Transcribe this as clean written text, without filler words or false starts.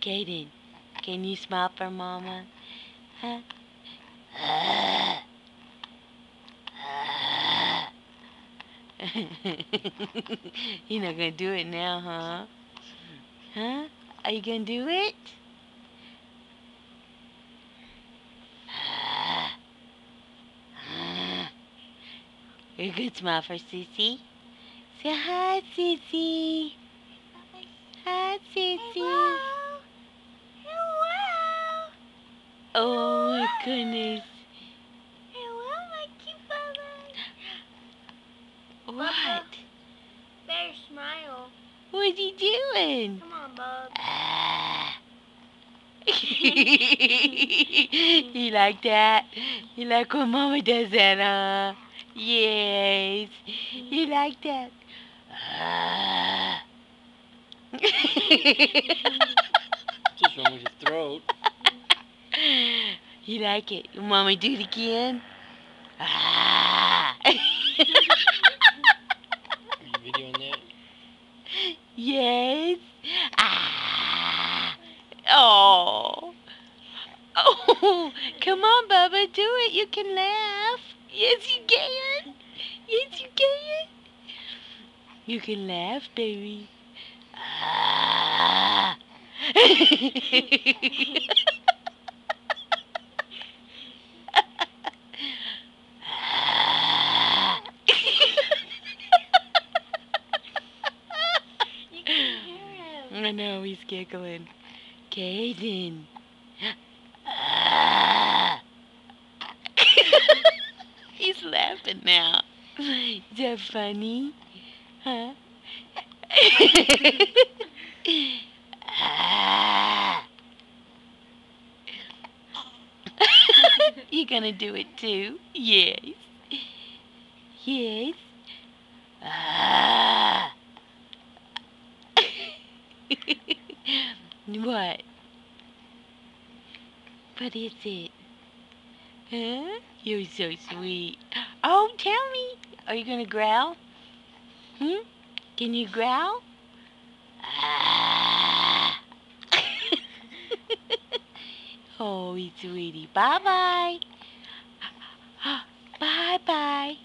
Kaden, can you smile for Mama? Huh? You're not gonna do it now, huh? Huh? Are you gonna do it? A good smile for Sissy. Say hi, Sissy. Hi, Sissy. Hello. Hello. Oh my goodness. Hello, my cute Bubba. What? Bubba, better smile. What's he doing? Come on, bub. You like that? You like when Mama does that, huh? Yes. You like that? Just wrong with his throat. You like it? You want me to do it again? Are you videoing that? Yes. Ah. Oh. Oh. Come on, Bubba. Do it. You can laugh. Yes, you can. Yes, you can. You can laugh, baby. Ah. You can hear him. I know he's giggling. Kaden. He's laughing now. Is that funny? Huh? You gonna do it too? Yes. Yes. What? What is it? Huh? You're so sweet. Oh, tell me. Are you gonna growl? Hmm? Can you growl? Oh, sweetie. Bye-bye. Bye-bye.